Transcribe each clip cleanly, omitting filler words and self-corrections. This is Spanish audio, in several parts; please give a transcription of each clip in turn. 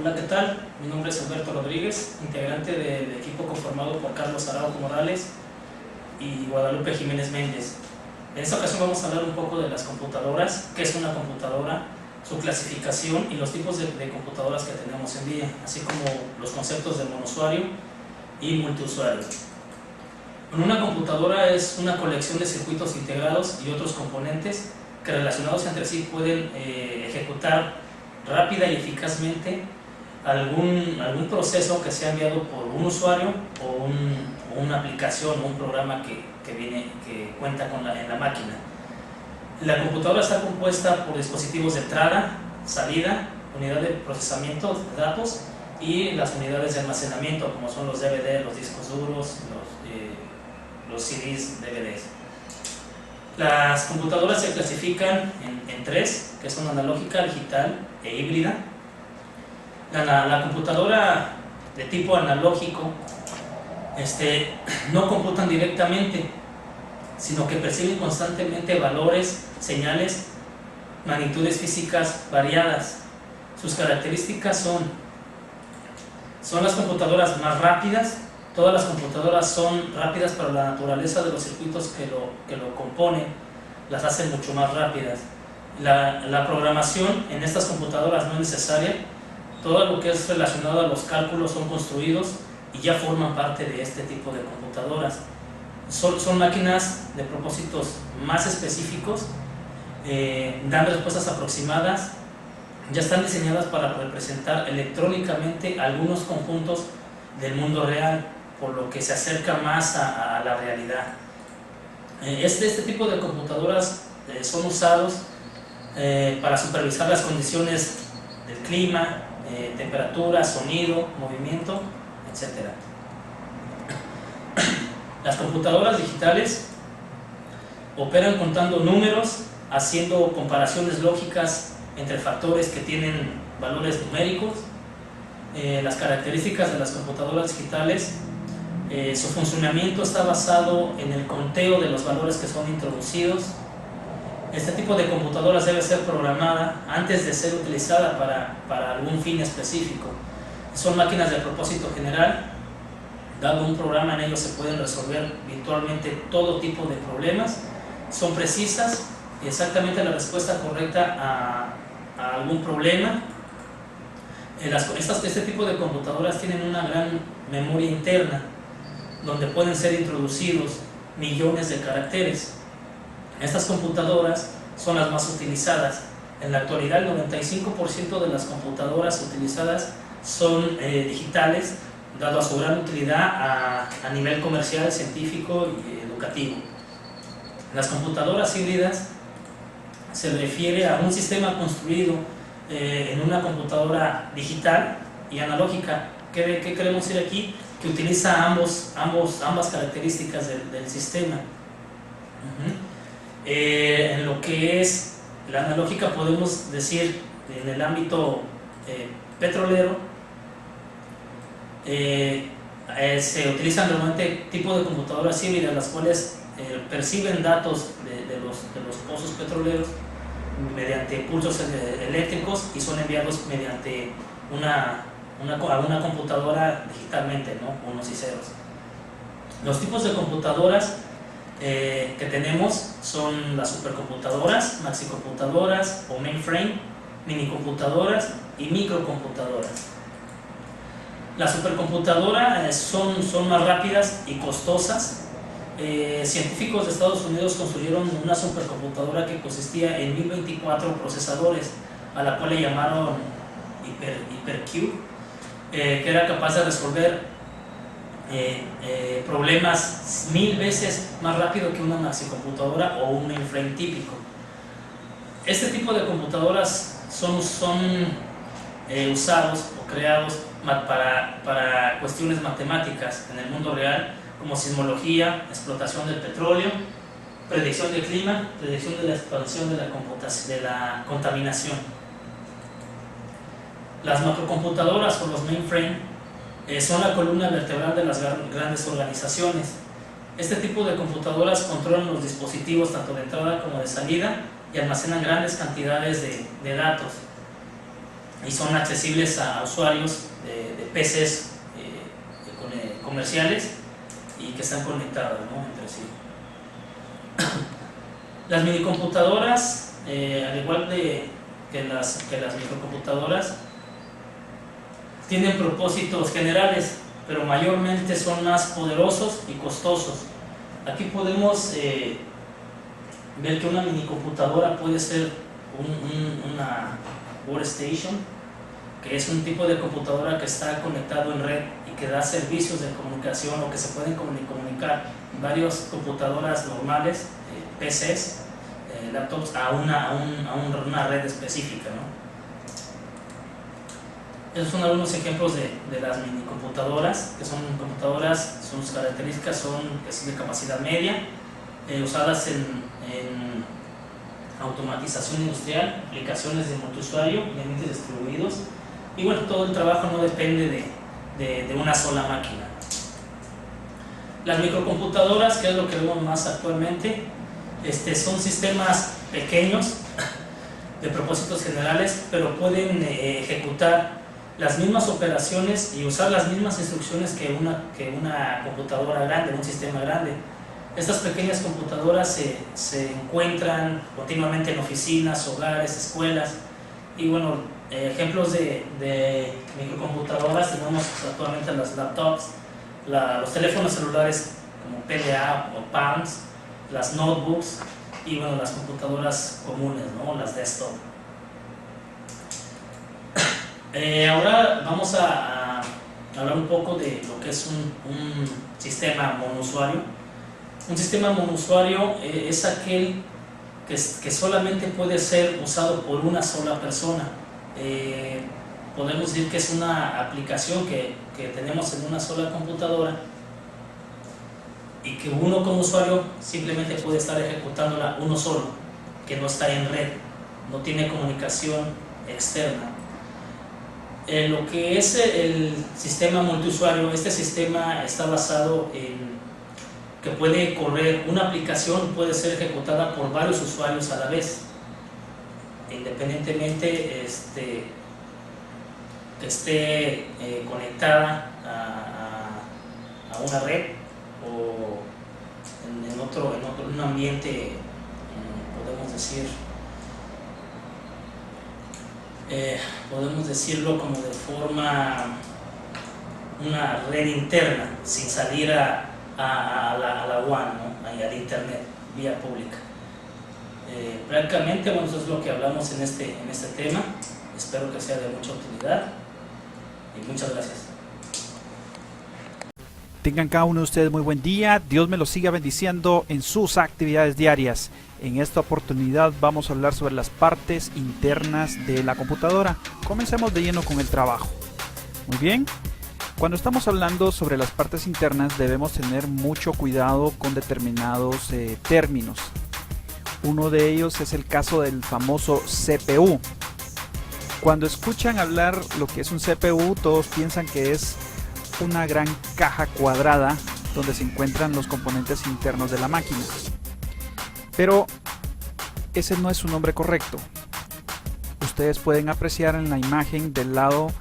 Hola, ¿qué tal? Mi nombre es Alberto Rodríguez, integrante del equipo conformado por Carlos Araujo Morales y Guadalupe Jiménez Méndez. En esta ocasión vamos a hablar un poco de las computadoras, qué es una computadora, su clasificación y los tipos de computadoras que tenemos en día, así como los conceptos de monousuario y multiusuario. Una computadora es una colección de circuitos integrados y otros componentes que relacionados entre sí pueden ejecutar rápida y eficazmente algún proceso que sea enviado por un usuario o una aplicación o un programa que cuenta en la máquina. La computadora está compuesta por dispositivos de entrada, salida, unidad de procesamiento de datos y las unidades de almacenamiento, como son los DVD, los discos duros, los CDs, DVDs. Las computadoras se clasifican en tres, que son analógica, digital e híbrida. La computadora de tipo analógico no computan directamente, sino que perciben constantemente valores, señales, magnitudes físicas variadas. Sus características son las computadoras más rápidas. Todas las computadoras son rápidas, pero la naturaleza de los circuitos que lo componen las hace mucho más rápidas. La programación en estas computadoras no es necesaria. Todo lo que es relacionado a los cálculos son construidos y ya forman parte de este tipo de computadoras. Son máquinas de propósitos más específicos, dan respuestas aproximadas, ya están diseñadas para representar electrónicamente algunos conjuntos del mundo real, por lo que se acerca más a la realidad. Este tipo de computadoras son usados para supervisar las condiciones del clima, temperatura, sonido, movimiento, etc. Las computadoras digitales operan contando números, haciendo comparaciones lógicas entre factores que tienen valores numéricos. Las características de las computadoras digitales, su funcionamiento está basado en el conteo de los valores que son introducidos. Este tipo de computadoras debe ser programada antes de ser utilizada para algún fin específico. Son máquinas de propósito general. Dado un programa, en ellos se pueden resolver virtualmente todo tipo de problemas. Son precisas y exactamente la respuesta correcta a algún problema. Este tipo de computadoras tienen una gran memoria interna, donde pueden ser introducidos millones de caracteres. Estas computadoras son las más utilizadas. En la actualidad, el 95% de las computadoras utilizadas son digitales, dado a su gran utilidad a nivel comercial, científico y educativo. Las computadoras híbridas se refiere a un sistema construido en una computadora digital y analógica. ¿Qué queremos decir aquí? Que utiliza ambas características del sistema. En lo que es la analógica, podemos decir en el ámbito petrolero, se utilizan normalmente tipos de computadoras híbridas, las cuales perciben datos de los pozos petroleros mediante pulsos eléctricos y son enviados mediante a una computadora digitalmente, ¿no? Unos y ceros. Los tipos de computadoras que tenemos son las supercomputadoras, maxicomputadoras o mainframe, minicomputadoras y microcomputadoras. Las supercomputadoras son más rápidas y costosas. Científicos de Estados Unidos construyeron una supercomputadora que consistía en 1024 procesadores, a la cual le llamaron Hypercube, que era capaz de resolver problemas 1000 veces más rápido que una maxicomputadora o un mainframe típico. Este tipo de computadoras son usados o creados para cuestiones matemáticas en el mundo real, como sismología, explotación del petróleo, predicción del clima, predicción de la expansión de la contaminación. Las macrocomputadoras o los mainframe son la columna vertebral de las grandes organizaciones. Este tipo de computadoras controlan los dispositivos tanto de entrada como de salida y almacenan grandes cantidades de datos. y son accesibles a usuarios de PCs comerciales y que están conectadas, ¿no?, entre sí. Las minicomputadoras, al igual que las microcomputadoras, tienen propósitos generales, pero mayormente son más poderosos y costosos. Aquí podemos ver que una minicomputadora puede ser una workstation, que es un tipo de computadora que está conectado en red y que da servicios de comunicación, o que se pueden comunicar varias computadoras normales, PCs, laptops, a una red específica, ¿no? Esos son algunos ejemplos de las minicomputadoras, que son computadoras, sus características son que son de capacidad media, usadas en automatización industrial, aplicaciones de multiusuario, ambientes distribuidos, y bueno, todo el trabajo no depende de una sola máquina. Las microcomputadoras, que es lo que vemos más actualmente, son sistemas pequeños de propósitos generales, pero pueden ejecutar las mismas operaciones y usar las mismas instrucciones que una computadora grande, un sistema grande. Estas pequeñas computadoras se encuentran continuamente en oficinas, hogares, escuelas, y bueno, ejemplos de microcomputadoras tenemos actualmente las laptops, los teléfonos celulares como PDA o PALMs, las notebooks y bueno, las computadoras comunes, ¿no?, las desktop. Ahora vamos a hablar un poco de lo que es un sistema monousuario. Un sistema monousuario es aquel que solamente puede ser usado por una sola persona. Podemos decir que es una aplicación que tenemos en una sola computadora y que uno como usuario simplemente puede estar ejecutándola uno solo, que no está en red, no tiene comunicación externa. Lo que es el sistema multiusuario, este sistema está basado en que puede correr una aplicación, puede ser ejecutada por varios usuarios a la vez, independientemente que esté conectada a una red o en un ambiente, podemos decirlo como de forma, una red interna, sin salir a la WAN, ¿no?, al internet, vía pública. Prácticamente, bueno, eso es lo que hablamos en este tema. Espero que sea de mucha utilidad y muchas gracias. Tengan cada uno de ustedes muy buen día. Dios me los siga bendiciendo en sus actividades diarias. En esta oportunidad vamos a hablar sobre las partes internas de la computadora. Comencemos de lleno con el trabajo. Muy bien. Cuando estamos hablando sobre las partes internas debemos tener mucho cuidado con determinados términos. Uno de ellos es el caso del famoso CPU. Cuando escuchan hablar lo que es un CPU, todos piensan que es una gran caja cuadrada donde se encuentran los componentes internos de la máquina. Pero ese no es su nombre correcto. Ustedes pueden apreciar en la imagen del lado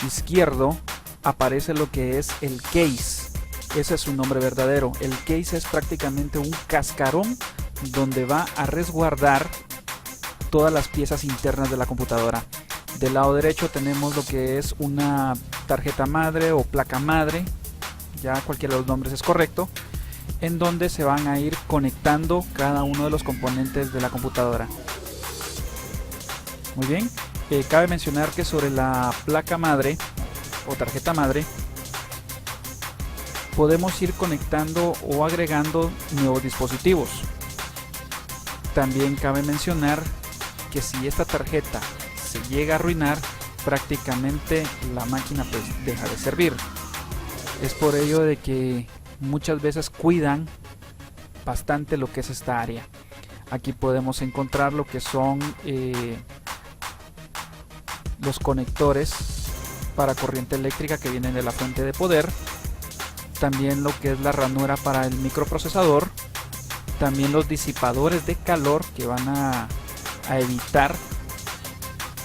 izquierdo aparece lo que es el case. Ese es su nombre verdadero. El case es prácticamente un cascarón donde va a resguardar todas las piezas internas de la computadora. Del lado derecho tenemos lo que es una tarjeta madre o placa madre, ya cualquiera de los nombres es correcto, en donde se van a ir conectando cada uno de los componentes de la computadora. Muy bien, cabe mencionar que sobre la placa madre o tarjeta madre podemos ir conectando o agregando nuevos dispositivos. También cabe mencionar que si esta tarjeta se llega a arruinar, prácticamente la máquina pues deja de servir. Es por ello de que muchas veces cuidan bastante lo que es esta área. Aquí podemos encontrar lo que son los conectores para corriente eléctrica que vienen de la fuente de poder, también lo que es la ranura para el microprocesador, también los disipadores de calor que van a evitar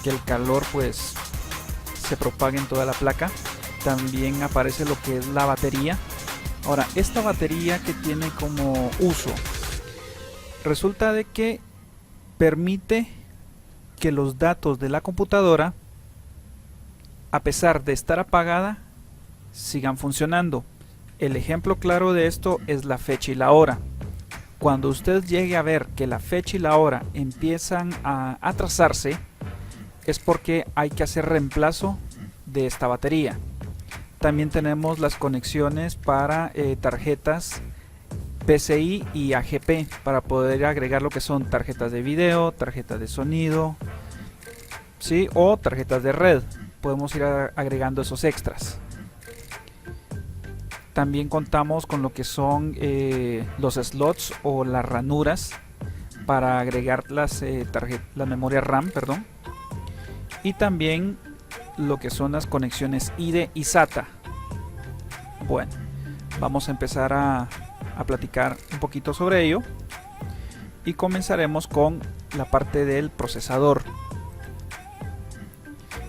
que el calor pues se propague en toda la placa. También aparece lo que es la batería. Ahora, esta batería que tiene como uso, resulta de que permite que los datos de la computadora, a pesar de estar apagada, sigan funcionando. El ejemplo claro de esto es la fecha y la hora. Cuando usted llegue a ver que la fecha y la hora empiezan a atrasarse, es porque hay que hacer reemplazo de esta batería. También tenemos las conexiones para tarjetas PCI y AGP para poder agregar lo que son tarjetas de video, tarjetas de sonido, ¿sí? O tarjetas de red. Podemos ir agregando esos extras. También contamos con lo que son los slots o las ranuras para agregar la memoria RAM, perdón. Y también lo que son las conexiones IDE y SATA. Bueno, vamos a empezar a platicar un poquito sobre ello y comenzaremos con la parte del procesador.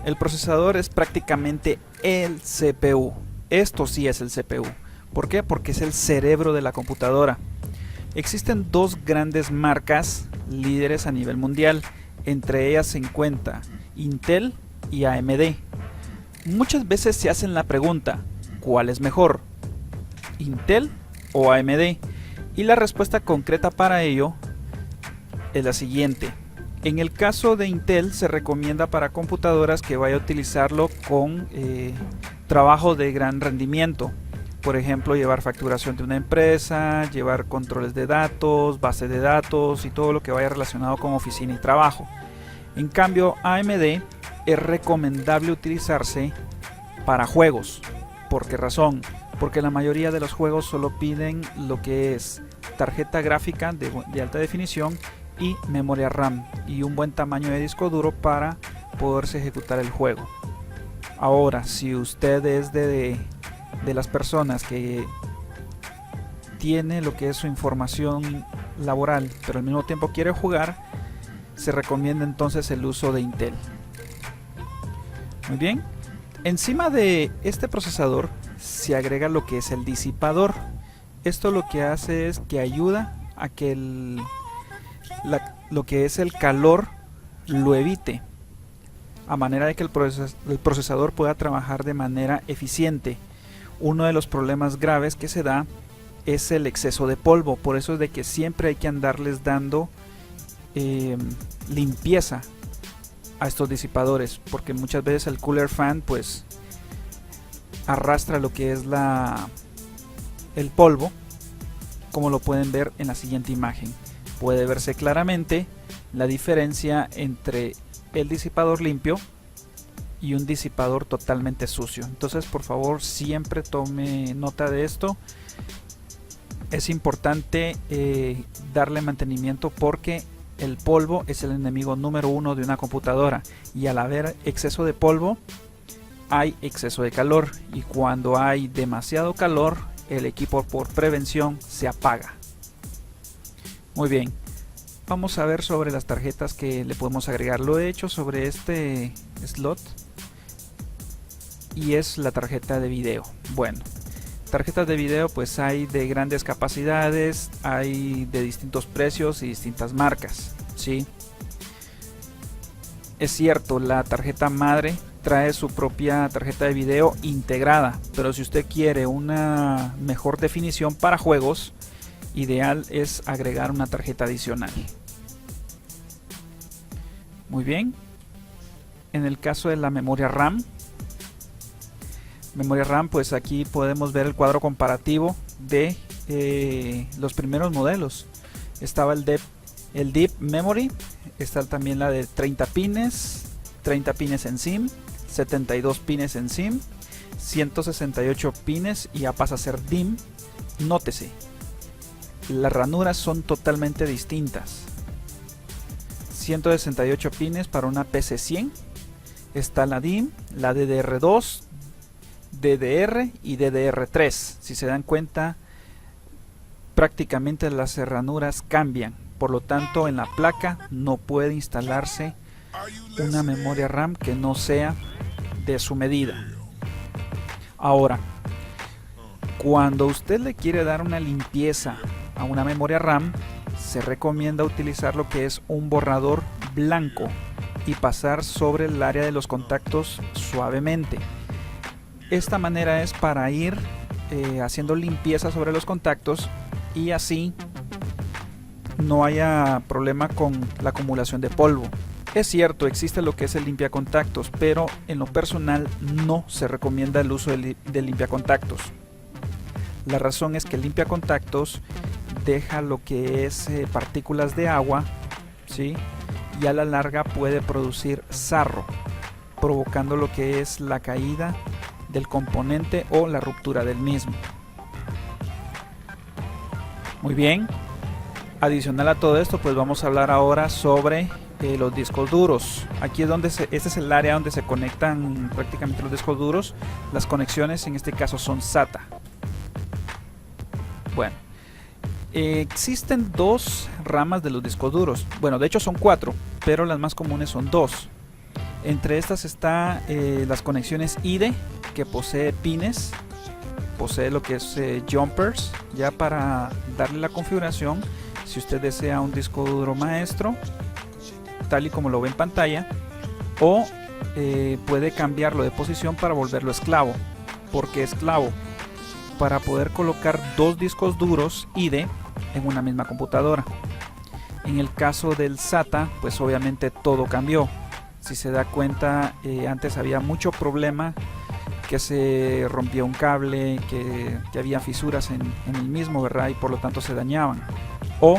El procesador es prácticamente el CPU. Esto sí es el CPU. ¿Por qué? Porque es el cerebro de la computadora. Existen dos grandes marcas líderes a nivel mundial. Entre ellas se encuentra Intel y AMD. Muchas veces se hacen la pregunta, ¿cuál es mejor? ¿Intel o AMD? Y la respuesta concreta para ello es la siguiente. En el caso de Intel se recomienda para computadoras que vaya a utilizarlo con trabajo de gran rendimiento. Por ejemplo, llevar facturación de una empresa, llevar controles de datos, base de datos y todo lo que vaya relacionado con oficina y trabajo. En cambio, AMD es recomendable utilizarse para juegos. ¿Por qué razón? Porque la mayoría de los juegos solo piden lo que es tarjeta gráfica de alta definición y memoria RAM y un buen tamaño de disco duro para poderse ejecutar el juego. Ahora, si usted es de las personas que tiene lo que es su información laboral, pero al mismo tiempo quiere jugar, se recomienda entonces el uso de Intel. Muy bien, encima de este procesador se agrega lo que es el disipador. Esto lo que hace es que ayuda a que lo que es el calor lo evite, a manera de que el procesador pueda trabajar de manera eficiente. Uno de los problemas graves que se da es el exceso de polvo, por eso es de que siempre hay que andarles dando limpieza a estos disipadores, porque muchas veces el cooler fan pues arrastra lo que es el polvo, como lo pueden ver en la siguiente imagen. Puede verse claramente la diferencia entre el disipador limpio y un disipador totalmente sucio. Entonces, por favor, siempre tome nota de esto. Es importante darle mantenimiento porque el polvo es el enemigo número uno de una computadora, y al haber exceso de polvo hay exceso de calor, y cuando hay demasiado calor el equipo por prevención se apaga. Muy bien, vamos a ver sobre las tarjetas que le podemos agregar. Lo he hecho sobre este slot y es la tarjeta de video. Bueno, tarjetas de video pues hay de grandes capacidades, hay de distintos precios y distintas marcas, ¿sí? Es cierto, la tarjeta madre trae su propia tarjeta de video integrada, pero si usted quiere una mejor definición para juegos, ideal es agregar una tarjeta adicional. Muy bien, en el caso de la memoria RAM, pues aquí podemos ver el cuadro comparativo de los primeros modelos. Estaba el Deep Memory, está también la de 30 pines en SIM, 72 pines en SIM, 168 pines y ya pasa a ser DIMM. Nótese, las ranuras son totalmente distintas. 168 pines para una PC100, está la DIMM, la DDR2, DDR y DDR3. Si se dan cuenta, prácticamente las ranuras cambian, por lo tanto en la placa no puede instalarse una memoria RAM que no sea de su medida. Ahora, cuando usted le quiere dar una limpieza a una memoria RAM, se recomienda utilizar lo que es un borrador blanco y pasar sobre el área de los contactos suavemente. Esta manera es para ir haciendo limpieza sobre los contactos y así no haya problema con la acumulación de polvo. Es cierto, existe lo que es el limpiacontactos, pero en lo personal no se recomienda el uso del limpiacontactos. La razón es que el limpiacontactos deja lo que es partículas de agua, ¿sí? Y a la larga puede producir sarro, provocando lo que es la caída del componente o la ruptura del mismo. Muy bien, adicional a todo esto, pues vamos a hablar ahora sobre los discos duros. Aquí es donde este es el área donde se conectan prácticamente los discos duros. Las conexiones en este caso son SATA. Bueno, existen dos ramas de los discos duros. Bueno, de hecho son 4, pero las más comunes son 2. Entre estas está las conexiones IDE, que posee pines, posee lo que es jumpers, ya para darle la configuración. Si usted desea un disco duro maestro, tal y como lo ve en pantalla, o puede cambiarlo de posición para volverlo esclavo. ¿Por qué esclavo? Para poder colocar 2 discos duros IDE en una misma computadora. En el caso del SATA, pues obviamente todo cambió. Si se da cuenta, antes había mucho problema, que se rompía un cable, que había fisuras en el mismo, ¿verdad? Y por lo tanto se dañaban. O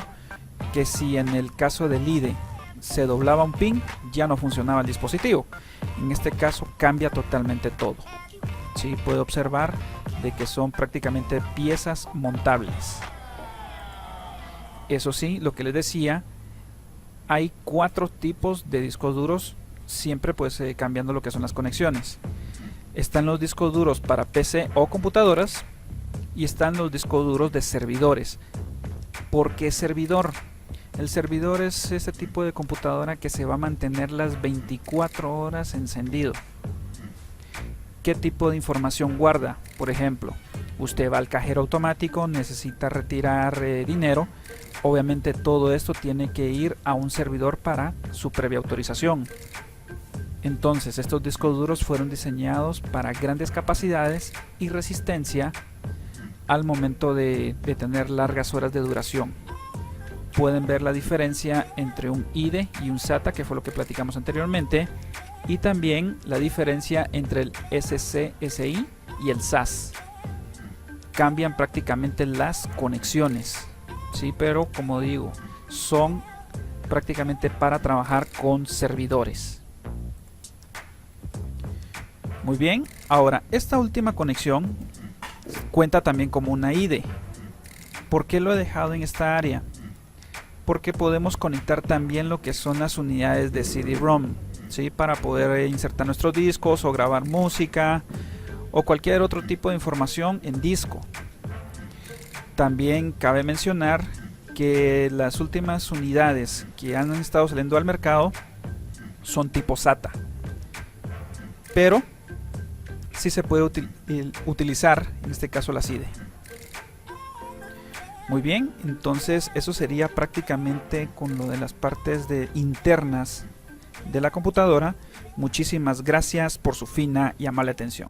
que si en el caso del IDE se doblaba un pin, ya no funcionaba el dispositivo. En este caso cambia totalmente todo. Sí, puede observar de que son prácticamente piezas montables. Eso sí, lo que les decía, hay 4 tipos de discos duros, siempre pues cambiando lo que son las conexiones. Están los discos duros para PC o computadoras y están los discos duros de servidores. ¿Por qué servidor? El servidor es ese tipo de computadora que se va a mantener las 24 horas encendido. ¿Qué tipo de información guarda? Por ejemplo, usted va al cajero automático, necesita retirar dinero. Obviamente todo esto tiene que ir a un servidor para su previa autorización. Entonces estos discos duros fueron diseñados para grandes capacidades y resistencia al momento de tener largas horas de duración. Pueden ver la diferencia entre un IDE y un SATA, que fue lo que platicamos anteriormente, y también la diferencia entre el SCSI y el SAS. Cambian prácticamente las conexiones, ¿sí? Pero como digo, son prácticamente para trabajar con servidores. Muy bien, ahora esta última conexión cuenta también como una IDE. ¿Por qué lo he dejado en esta área? Porque podemos conectar también lo que son las unidades de CD-ROM, ¿sí? Para poder insertar nuestros discos o grabar música o cualquier otro tipo de información en disco. También cabe mencionar que las últimas unidades que han estado saliendo al mercado son tipo SATA, pero sí se puede utilizar en este caso las IDE. Muy bien, entonces eso sería prácticamente con lo de las partes internas de la computadora. Muchísimas gracias por su fina y amable atención.